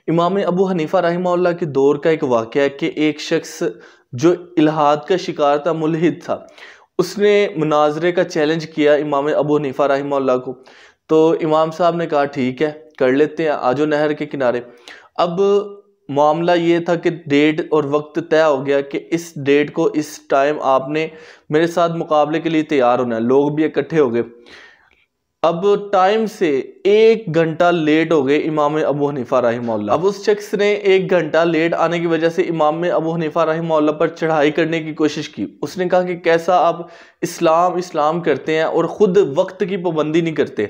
امام ابو حنیفہ رحمہ اللہ کے دور کا ایک واقعہ ہے کہ ایک شخص جو الحاد کا شکار تھا، ملحد تھا، اس نے مناظرے کا چیلنج کیا امام ابو حنیفہ رحمہ اللہ کو. تو امام صاحب نے کہا ٹھیک ہے کر لیتے ہیں، آجو نہر کے کنارے. اب معاملہ یہ تھا کہ ڈیٹ اور وقت طے ہو گیا کہ اس ڈیٹ کو اس ٹائم آپ نے میرے ساتھ مقابلے کے لیے تیار ہونا ہے. لوگ بھی اکٹھے ہو گئے. اب ٹائم سے 1 گھنٹہ لیٹ ہو گئے امام ابو حنیفہ رحمہ اللہ. اب اس شخص نے 1 گھنٹہ لیٹ آنے کی وجہ سے امام ابو حنیفہ رحمہ اللہ پر چڑھائی کرنے کی کوشش کی. اس نے کہا کہ کیسا آپ اسلام کرتے ہیں اور خود وقت کی پابندی نہیں کرتے.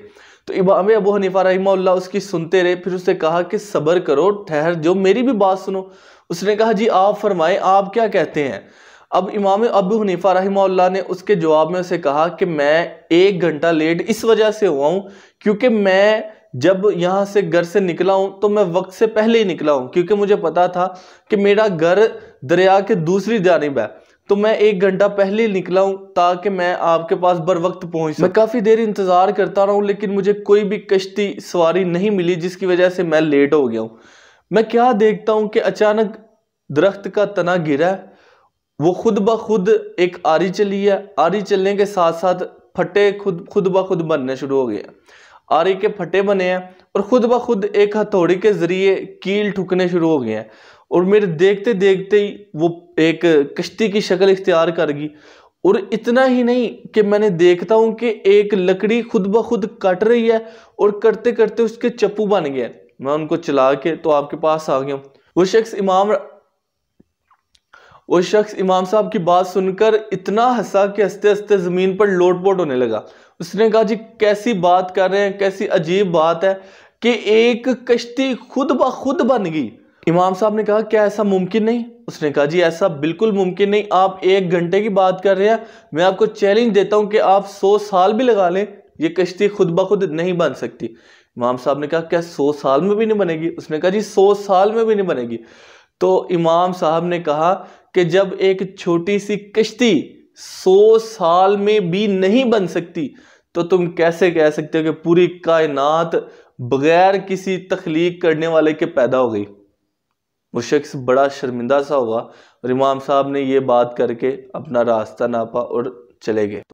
تو امام ابو حنیفہ رحمہ اللہ اس کی سنتے رہے. پھر اس نے کہا کہ صبر کرو، ٹھہر جو، میری بھی بات سنو. اس نے کہا جی آپ فرمائیں، آپ کیا کہتے ہیں؟ اب امام ابو حنیفہ رحمہ اللہ نے اس کے جواب میں اسے کہا کہ میں 1 گھنٹہ لیٹ اس وجہ سے ہوا ہوں کیونکہ میں جب یہاں سے گھر سے نکلا ہوں تو میں وقت سے پہلے ہی نکلا ہوں، کیونکہ مجھے پتا تھا کہ میرا گھر دریا کے دوسری جانب ہے. تو میں 1 گھنٹہ پہلے ہی نکلا ہوں تاکہ میں آپ کے پاس بر وقت پہنچ سکوں. میں کافی دیر انتظار کرتا رہا ہوں لیکن مجھے کوئی بھی کشتی سواری نہیں ملی، جس کی وجہ سے میں لیٹ ہو گیا ہوں. میں کیا دیکھتا ہوں کہ اچانک درخت کا تنا گرا ہے، وہ خود بخود ایک آری چلی ہے. آری چلنے کے ساتھ ساتھ پھٹے خود بخود بننے شروع ہو گئے ہیں. آری کے پھٹے بنے ہیں اور خود بخود ایک ہتھوڑی کے ذریعے کیل ٹھکنے شروع ہو گئے ہیں. اور میرے دیکھتے دیکھتے ہی وہ ایک کشتی کی شکل اختیار کر گئی. اور اتنا ہی نہیں کہ میں نے دیکھتا ہوں کہ ایک لکڑی خود بخود کٹ رہی ہے اور کرتے کرتے اس کے چپو بن گئے. میں ان کو چلا کے تو آپ کے پاس آ گیا ہوں. وہ شخص امام صاحب کی بات سن کر اتنا ہنسا کہ ہنستے ہنستے زمین پر لوٹ پوٹ ہونے لگا. اس نے کہا جی کیسی بات کر رہے ہیں، کیسی عجیب بات ہے کہ ایک کشتی خود بخود بن گئی. امام صاحب نے کہا کیا ایسا ممکن نہیں؟ اس نے کہا جی ایسا بالکل ممکن نہیں. آپ 1 گھنٹے کی بات کر رہے ہیں، میں آپ کو چیلنج دیتا ہوں کہ آپ 100 سال بھی لگا لیں، یہ کشتی خود بخود نہیں بن سکتی. امام صاحب نے کہا کیا 100 سال میں بھی نہیں بنے گی؟ اس نے کہا جی 100 سال میں بھی نہیں بنے گی. تو امام صاحب نے کہا کہ جب ایک چھوٹی سی کشتی 100 سال میں بھی نہیں بن سکتی تو تم کیسے کہہ سکتے ہو کہ پوری کائنات بغیر کسی تخلیق کرنے والے کے پیدا ہو گئی؟ وہ شخص بڑا شرمندہ سا ہوا اور امام صاحب نے یہ بات کر کے اپنا راستہ ناپا اور چلے گئے.